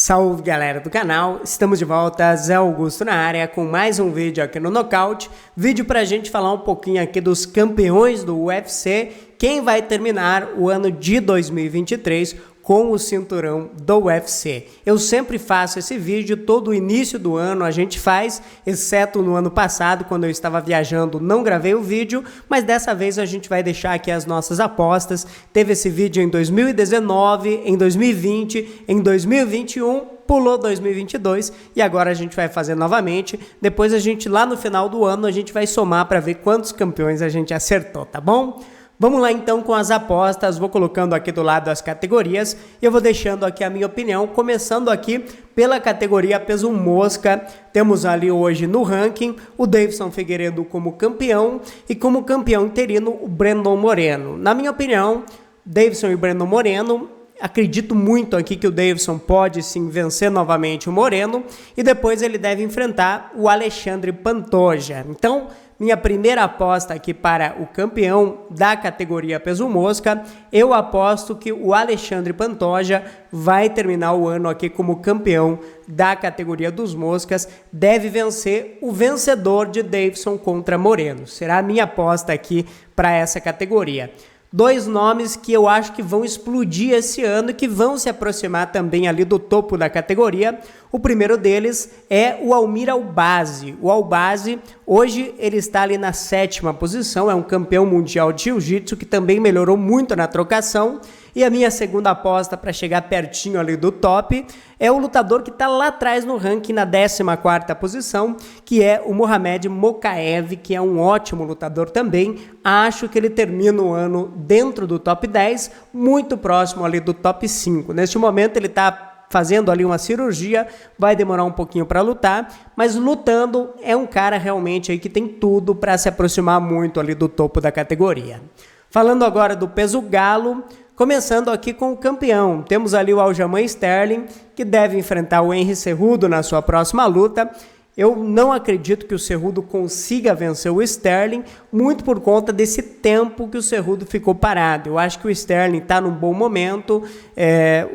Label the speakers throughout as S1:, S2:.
S1: Salve galera do canal, estamos de volta, Zé Augusto na área com mais um vídeo aqui no Nocaute. Vídeo pra gente falar um pouquinho aqui dos campeões do UFC, quem vai terminar o ano de 2023 com o cinturão do UFC. Eu sempre faço esse vídeo, todo o início do ano a gente faz, exceto no ano passado, quando eu estava viajando, não gravei o vídeo, mas dessa vez a gente vai deixar aqui as nossas apostas. Teve esse vídeo em 2019, em 2020, em 2021, pulou 2022 e agora a gente vai fazer novamente. Depois a gente, lá no final do ano, a gente vai somar para ver quantos campeões a gente acertou, tá bom? Vamos lá então com as apostas, vou colocando aqui do lado as categorias e eu vou deixando aqui a minha opinião, começando aqui pela categoria peso mosca. Temos ali hoje no ranking o Deiveson Figueiredo como campeão e como campeão interino o Brandon Moreno. Na minha opinião, Deiveson e Brandon Moreno, acredito muito aqui que o Deiveson pode sim vencer novamente o Moreno e depois ele deve enfrentar o Alexandre Pantoja. Então, minha primeira aposta aqui para o campeão da categoria peso mosca, eu aposto que o Alexandre Pantoja vai terminar o ano aqui como campeão da categoria dos moscas, deve vencer o vencedor de Deiveson contra Moreno. Será a minha aposta aqui para essa categoria. Dois nomes que eu acho que vão explodir esse ano e que vão se aproximar também ali do topo da categoria. O primeiro deles é o Almir Albazi. O Albazi, hoje ele está ali na 7ª posição, é um campeão mundial de jiu-jitsu que também melhorou muito na trocação. E a minha segunda aposta para chegar pertinho ali do top é o lutador que está lá atrás no ranking na 14ª posição, que é o Mohamed Mokaev, que é um ótimo lutador também. Acho que ele termina o ano dentro do top 10, muito próximo ali do top 5. Neste momento ele está fazendo ali uma cirurgia, vai demorar um pouquinho para lutar, mas lutando é um cara realmente aí que tem tudo para se aproximar muito ali do topo da categoria. Falando agora do peso galo, começando aqui com o campeão, temos ali o Aljamain Sterling, que deve enfrentar o Henry Cejudo na sua próxima luta. Eu não acredito que o Cejudo consiga vencer o Sterling, muito por conta desse tempo que o Cejudo ficou parado. Eu acho que o Sterling está num bom momento,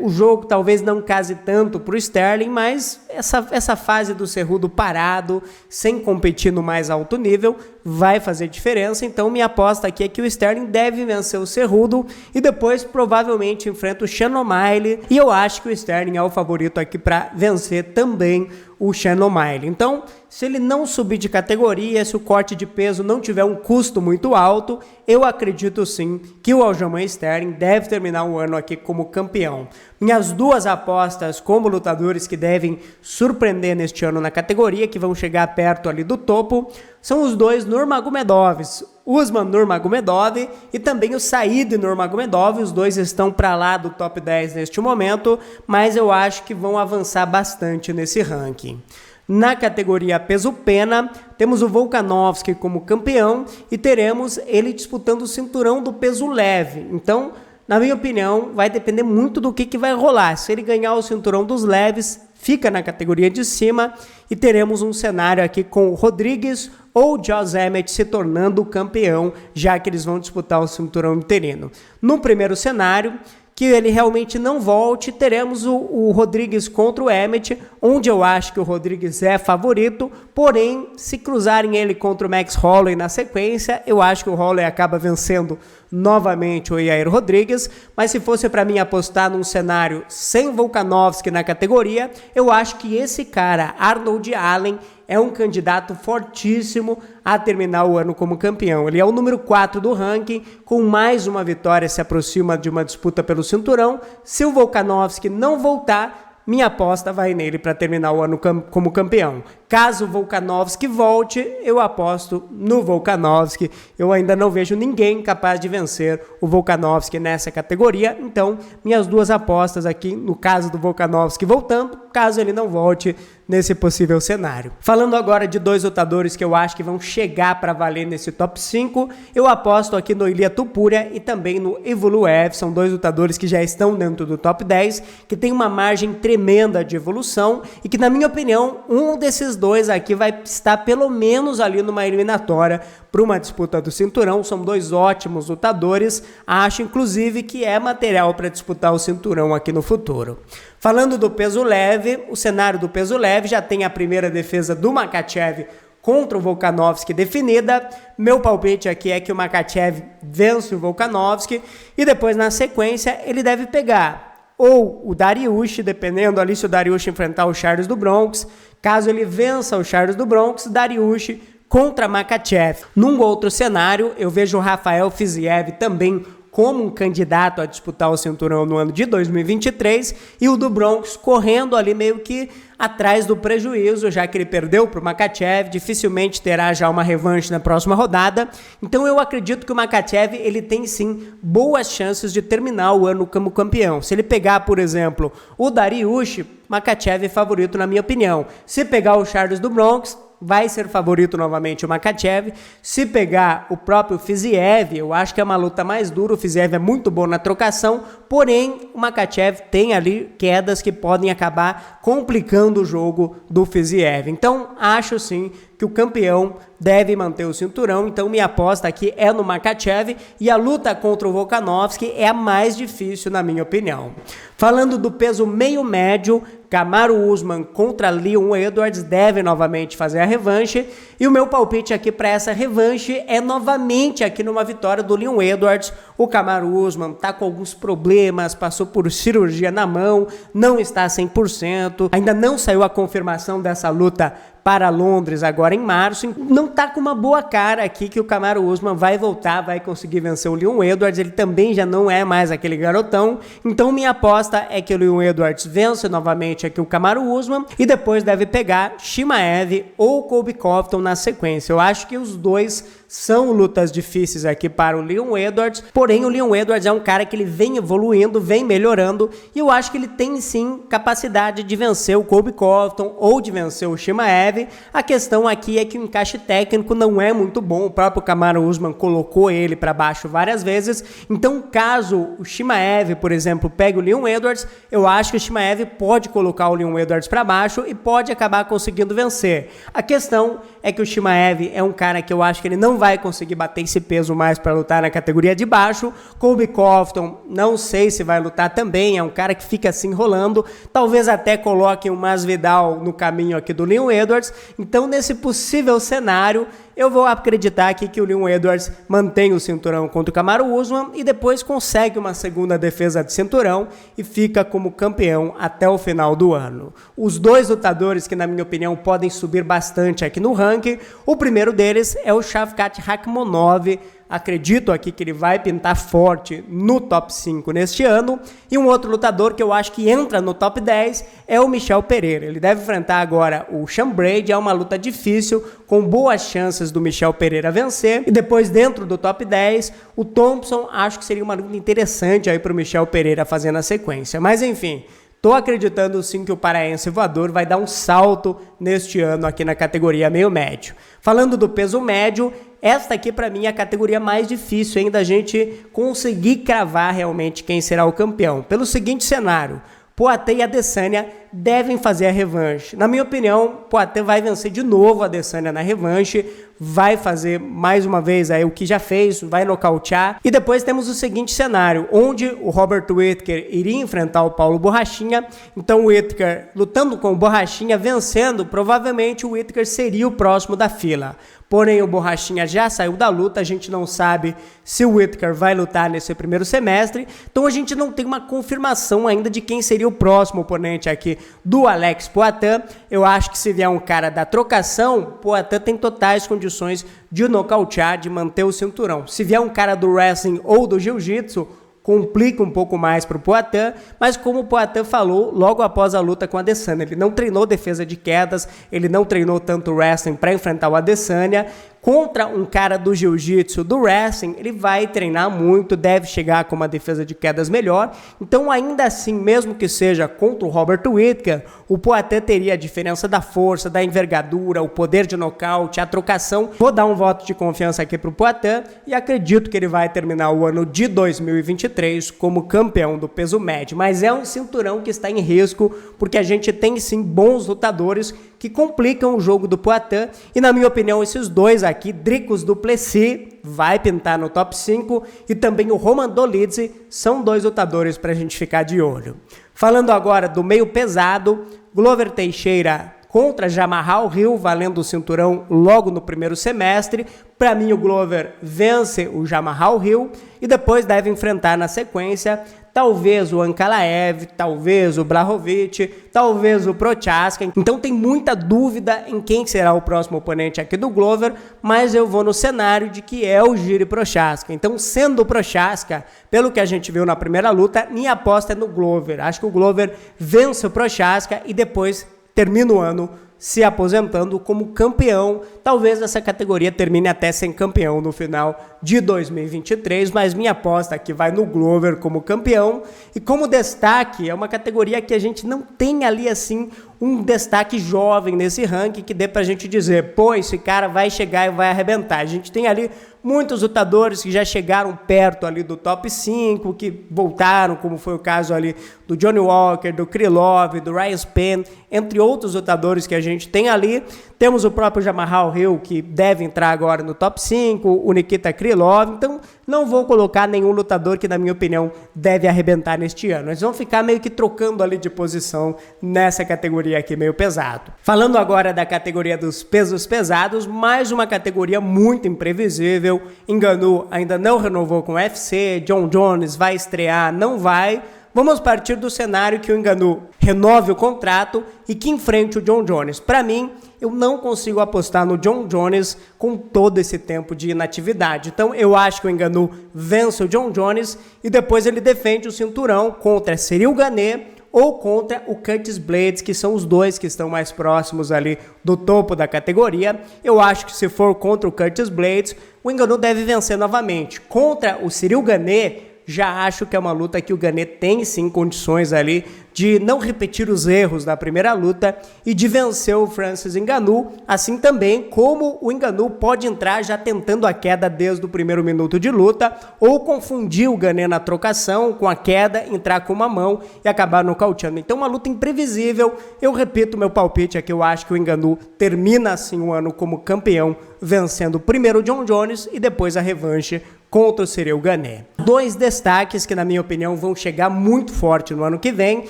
S1: o jogo talvez não case tanto para o Sterling, mas essa fase do Cejudo parado, sem competir no mais alto nível, vai fazer diferença. Então minha aposta aqui é que o Sterling deve vencer o Cejudo e depois provavelmente enfrenta o Sean O'Malley, e eu acho que o Sterling é o favorito aqui para vencer também o Sean O'Malley. Então, se ele não subir de categoria, se o corte de peso não tiver um custo muito alto, eu acredito sim que o Aljamain Sterling deve terminar o ano aqui como campeão. Minhas duas apostas como lutadores que devem surpreender neste ano na categoria, que vão chegar perto ali do topo, são os dois Nurmagomedovs, Usman Nurmagomedov e também o Said Nurmagomedov. Os dois estão para lá do top 10 neste momento, mas eu acho que vão avançar bastante nesse ranking. Na categoria peso pena, temos o Volkanovski como campeão e teremos ele disputando o cinturão do peso leve. Então, na minha opinião, vai depender muito do que vai rolar. Se ele ganhar o cinturão dos leves, fica na categoria de cima e teremos um cenário aqui com o Rodrigues ou Josh Emmett se tornando campeão, já que eles vão disputar o cinturão interino. No primeiro cenário, que ele realmente não volte, teremos o Rodrigues contra o Emmett, onde eu acho que o Rodrigues é favorito, porém, se cruzarem ele contra o Max Holloway na sequência, eu acho que o Holloway acaba vencendo novamente o Yair Rodrigues, mas se fosse para mim apostar num cenário sem Volkanovski na categoria, eu acho que esse cara, Arnold Allen, é um candidato fortíssimo a terminar o ano como campeão. Ele é o número 4 do ranking, com mais uma vitória se aproxima de uma disputa pelo cinturão. Se o Volkanovski não voltar, minha aposta vai nele para terminar o ano como campeão. Caso o Volkanovski volte, eu aposto no Volkanovski. Eu ainda não vejo ninguém capaz de vencer o Volkanovski nessa categoria. Então, minhas duas apostas aqui, no caso do Volkanovski voltando, caso ele não volte nesse possível cenário. Falando agora de dois lutadores que eu acho que vão chegar para valer nesse top 5, eu aposto aqui no Ilia Topuria e também no Evloev. São dois lutadores que já estão dentro do top 10, que tem uma margem tremenda de evolução e que, na minha opinião, um desses dois aqui vai estar pelo menos ali numa eliminatória para uma disputa do cinturão. São dois ótimos lutadores, acho inclusive que é material para disputar o cinturão aqui no futuro. Falando do peso leve, leve, o cenário do peso leve já tem a primeira defesa do Makhachev contra o Volkanovski definida. Meu palpite aqui é que o Makhachev vence o Volkanovski e depois na sequência ele deve pegar ou o Dariush, dependendo ali se o Dariush enfrentar o Charles do Bronx. Caso ele vença o Charles do Bronx, Dariush contra Makhachev. Num outro cenário, eu vejo o Rafael Fiziev também como um candidato a disputar o cinturão no ano de 2023 e o do Bronx correndo ali meio que atrás do prejuízo, já que ele perdeu para o Makhachev, dificilmente terá já uma revanche na próxima rodada. Então eu acredito que o Makhachev ele tem sim boas chances de terminar o ano como campeão. Se ele pegar, por exemplo, o Dariush, Makhachev é favorito na minha opinião. Se pegar o Charles do Bronx, vai ser favorito novamente o Makhachev. Se pegar o próprio Fiziev, eu acho que é uma luta mais dura. O Fiziev é muito bom na trocação, porém o Makhachev tem ali quedas que podem acabar complicando o jogo do Fiziev. Então acho sim que o campeão deve manter o cinturão, então minha aposta aqui é no Makhachev e a luta contra o Volkanovski é a mais difícil na minha opinião. Falando do peso meio médio, Kamaru Usman contra Leon Edwards deve novamente fazer a revanche e o meu palpite aqui para essa revanche é novamente aqui numa vitória do Leon Edwards. O Kamaru Usman tá com alguns problemas, passou por cirurgia na mão, não está 100%, ainda não saiu a confirmação dessa luta para Londres agora em março, não tá com uma boa cara aqui que o Kamaru Usman vai voltar, vai conseguir vencer o Leon Edwards, ele também já não é mais aquele garotão, então minha aposta é que o Leon Edwards vence novamente aqui o Kamaru Usman e depois deve pegar Chimaev ou Colby Covington na sequência. Eu acho que os dois são lutas difíceis aqui para o Leon Edwards, porém o Leon Edwards é um cara que ele vem evoluindo, vem melhorando e eu acho que ele tem sim capacidade de vencer o Colby Covington ou de vencer o Chimaev. A questão aqui é que o encaixe técnico não é muito bom, o próprio Kamaru Usman colocou ele para baixo várias vezes, então caso o Chimaev, por exemplo, pegue o Leon Edwards, eu acho que o Chimaev pode colocar o Leon Edwards para baixo e pode acabar conseguindo vencer. A questão é que o Chimaev é um cara que eu acho que ele não vai conseguir bater esse peso mais para lutar na categoria de baixo. Colby Covington, não sei se vai lutar também, é um cara que fica se enrolando, talvez até coloque um Masvidal no caminho aqui do Leon Edwards. Então nesse possível cenário eu vou acreditar aqui que o Leon Edwards mantém o cinturão contra o Kamaru Usman e depois consegue uma segunda defesa de cinturão e fica como campeão até o final do ano. Os dois lutadores que na minha opinião podem subir bastante aqui no ranking, o primeiro deles é o Shavkat Rakhmonov. Acredito aqui que ele vai pintar forte no top 5 neste ano. E um outro lutador que eu acho que entra no top 10 é o Michel Pereira. Ele deve enfrentar agora o Sean Brady, é uma luta difícil, com boas chances do Michel Pereira vencer. E depois dentro do top 10, o Thompson, acho que seria uma luta interessante aí para o Michel Pereira fazer na sequência. Mas enfim, tô acreditando sim que o paraense voador vai dar um salto neste ano aqui na categoria meio médio. Falando do peso médio, esta aqui para mim é a categoria mais difícil ainda a gente conseguir cravar realmente quem será o campeão. Pelo seguinte cenário, Poatan e Adesanya devem fazer a revanche. Na minha opinião, Poatan vai vencer de novo a Adesanya na revanche, vai fazer mais uma vez aí o que já fez, vai nocautear. E depois temos o seguinte cenário, onde o Robert Whittaker iria enfrentar o Paulo Borrachinha. Então o Whittaker lutando com o Borrachinha, vencendo, provavelmente o Whittaker seria o próximo da fila. Porém, o Borrachinha já saiu da luta, a gente não sabe se o Whittaker vai lutar nesse primeiro semestre, então a gente não tem uma confirmação ainda de quem seria o próximo oponente aqui do Alex Poatan. Eu acho que se vier um cara da trocação, Poatan tem totais condições de nocautear, de manter o cinturão. Se vier um cara do wrestling ou do jiu-jitsu, complica um pouco mais para o Poatan, mas como o Poatan falou logo após a luta com a Adesanya, ele não treinou defesa de quedas, ele não treinou tanto wrestling para enfrentar o Adesanya. Contra um cara do jiu-jitsu, do wrestling, ele vai treinar muito, deve chegar com uma defesa de quedas melhor. Então, ainda assim, mesmo que seja contra o Robert Whittaker, o Poatan teria a diferença da força, da envergadura, o poder de nocaute, a trocação. Vou dar um voto de confiança aqui para o Poatan e acredito que ele vai terminar o ano de 2023 como campeão do peso médio. Mas é um cinturão que está em risco, porque a gente tem sim bons lutadores que complicam o jogo do Poatan. E na minha opinião, esses dois aqui, Dricus du Plessis vai pintar no top 5 e também o Roman Dolidze são dois lutadores para a gente ficar de olho. Falando agora do meio pesado, Glover Teixeira contra Jamahal Hill, valendo o cinturão logo no primeiro semestre. Para mim, o Glover vence o Jamahal Hill e depois deve enfrentar na sequência talvez o Ankalaev, talvez o Blachowicz, talvez o Prochaska. Então tem muita dúvida em quem será o próximo oponente aqui do Glover, mas eu vou no cenário de que é o Jiri Prochaska. Então, sendo o Prochaska, pelo que a gente viu na primeira luta, minha aposta é no Glover. Acho que o Glover vence o Prochaska e depois termina o ano se aposentando como campeão. Talvez essa categoria termine até sem campeão no final de 2023, mas minha aposta aqui vai no Glover como campeão. E como destaque, é uma categoria que a gente não tem ali assim um destaque jovem nesse ranking que dê pra gente dizer, pô, esse cara vai chegar e vai arrebentar. A gente tem ali muitos lutadores que já chegaram perto ali do top 5, que voltaram, como foi o caso ali do Johnny Walker, do Krylov, do Ryan Spann, entre outros lutadores que a gente tem ali. Temos o próprio Jamahal Hill, que deve entrar agora no top 5, o Nikita Krylov. Então, não vou colocar nenhum lutador que, na minha opinião, deve arrebentar neste ano. Eles vão ficar meio que trocando ali de posição nessa categoria aqui, meio pesado. Falando agora da categoria dos pesos pesados, mais uma categoria muito imprevisível. Ngannou ainda não renovou com o UFC, Jon Jones vai estrear, não vai. Vamos partir do cenário que o Ngannou renove o contrato e que enfrente o Jon Jones. Para mim, eu não consigo apostar no Jon Jones com todo esse tempo de inatividade. Então, eu acho que o Ngannou vence o Jon Jones e depois ele defende o cinturão contra Ciryl Gane ou contra o Curtis Blaydes, que são os dois que estão mais próximos ali do topo da categoria. Eu acho que se for contra o Curtis Blaydes, o Ngannou deve vencer novamente. Contra o Ciryl Gane, já acho que é uma luta que o Gane tem sim condições ali de não repetir os erros da primeira luta e de vencer o Francis Ngannou, assim também como o Ngannou pode entrar já tentando a queda desde o primeiro minuto de luta ou confundir o Gane na trocação com a queda, entrar com uma mão e acabar nocauteando. Então uma luta imprevisível. Eu repito meu palpite aqui, eu acho que o Ngannou termina assim o ano como campeão, vencendo primeiro o Jon Jones e depois a revanche contra o Ciryl Gane. Dois destaques que, na minha opinião, vão chegar muito forte no ano que vem.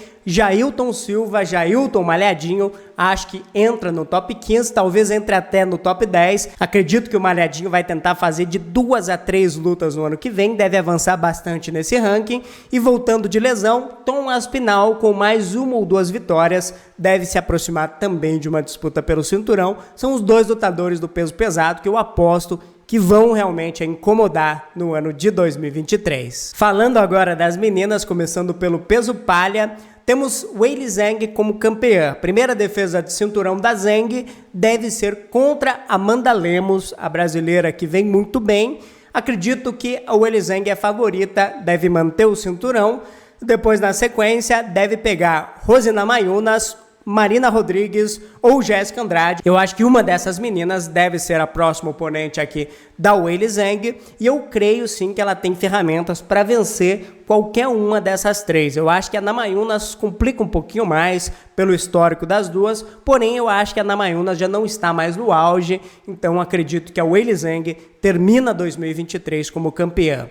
S1: Jailton Silva, Jailton Malhadinho, acho que entra no top 15, talvez entre até no top 10. Acredito que o Malhadinho vai tentar fazer de 2 a 3 lutas no ano que vem, deve avançar bastante nesse ranking. E voltando de lesão, Tom Aspinall, com mais 1 ou 2 vitórias, deve se aproximar também de uma disputa pelo cinturão. São os dois lutadores do peso pesado que eu aposto que vão realmente incomodar no ano de 2023. Falando agora das meninas, começando pelo peso palha, temos Weili Zhang como campeã. A primeira defesa de cinturão da Zhang deve ser contra Amanda Lemos, a brasileira que vem muito bem. Acredito que a Weili Zhang é favorita, deve manter o cinturão. Depois, na sequência, deve pegar Rose Namajunas, Marina Rodrigues ou Jéssica Andrade. Eu acho que uma dessas meninas deve ser a próxima oponente aqui da Weili Zhang e eu creio sim que ela tem ferramentas para vencer qualquer uma dessas três. Eu acho que a Namajunas complica um pouquinho mais pelo histórico das duas, porém eu acho que a Namajunas já não está mais no auge, então acredito que a Weili Zhang termina 2023 como campeã.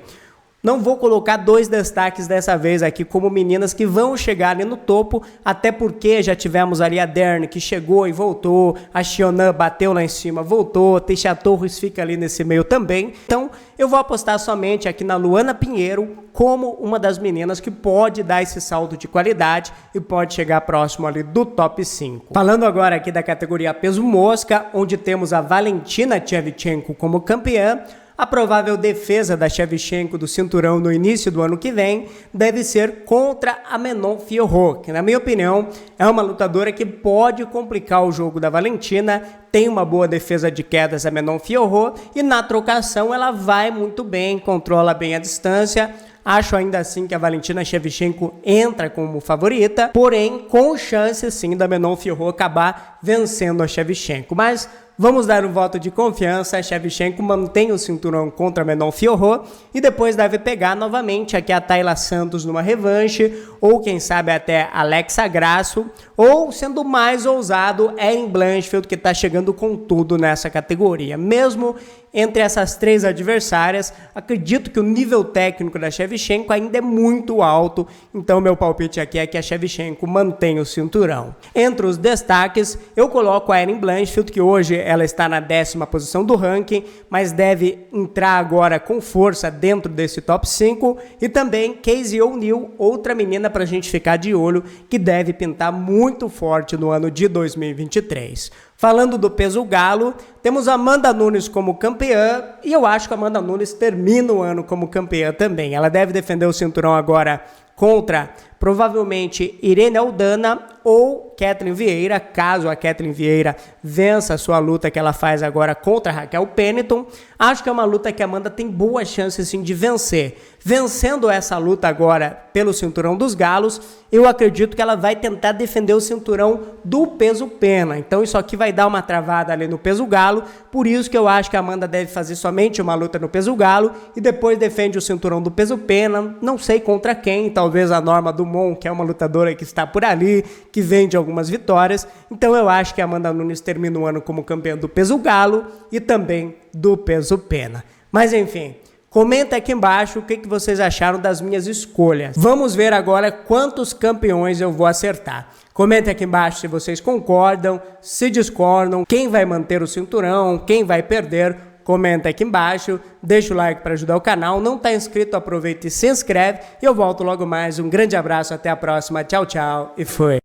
S1: Não vou colocar dois destaques dessa vez aqui como meninas que vão chegar ali no topo, até porque já tivemos ali a Dern que chegou e voltou, a Xiaonan bateu lá em cima, voltou, Teixeira Torres fica ali nesse meio também. Então eu vou apostar somente aqui na Luana Pinheiro como uma das meninas que pode dar esse salto de qualidade e pode chegar próximo ali do top 5. Falando agora aqui da categoria peso mosca, onde temos a Valentina Shevchenko como campeã. A provável defesa da Shevchenko do cinturão no início do ano que vem deve ser contra a Manon Fiorot, que na minha opinião é uma lutadora que pode complicar o jogo da Valentina, tem uma boa defesa de quedas a Manon Fiorot e na trocação ela vai muito bem, controla bem a distância. Acho ainda assim que a Valentina Shevchenko entra como favorita, porém com chance sim da Manon Fiorot acabar vencendo a Shevchenko. Mas vamos dar um voto de confiança, a Shevchenko mantém o cinturão contra a Manon Fiorot e depois deve pegar novamente aqui a Taila Santos numa revanche, ou quem sabe até Alexa Grasso, ou sendo mais ousado, Erin Blanchfield, que está chegando com tudo nessa categoria. Mesmo entre essas 3 adversárias. Acredito que o nível técnico da Shevchenko ainda é muito alto, então meu palpite aqui é que a Shevchenko mantém o cinturão. Entre os destaques, eu coloco a Erin Blanchfield, que hoje ela está na 10ª posição do ranking, mas deve entrar agora com força dentro desse top 5, e também Casey O'Neill, outra menina para a gente ficar de olho, que deve pintar muito forte no ano de 2023. Falando do peso galo, temos Amanda Nunes como campeã, e eu acho que a Amanda Nunes termina o ano como campeã também. Ela deve defender o cinturão agora contra, provavelmente, Irene Aldana ou Kathleen Vieira, caso a Kathleen Vieira vença a sua luta que ela faz agora contra a Raquel Pennington. Acho que é uma luta que a Amanda tem boas chances sim de vencer. Vencendo essa luta agora pelo cinturão dos galos, eu acredito que ela vai tentar defender o cinturão do peso pena. Então isso aqui vai dar uma travada ali no peso galo, por isso que eu acho que a Amanda deve fazer somente uma luta no peso galo e depois defende o cinturão do peso pena, não sei contra quem, talvez a Norma Dumont, que é uma lutadora que está por ali, que vem de algumas vitórias. Então eu acho que a Amanda Nunes termina o ano como campeã do peso galo e também do peso pena. Mas enfim, comenta aqui embaixo o que vocês acharam das minhas escolhas. Vamos ver agora quantos campeões eu vou acertar. Comenta aqui embaixo se vocês concordam, se discordam, quem vai manter o cinturão, quem vai perder. Comenta aqui embaixo, deixa o like para ajudar o canal. Não está inscrito, aproveita e se inscreve. E eu volto logo mais. Um grande abraço, até a próxima. Tchau, tchau e fui.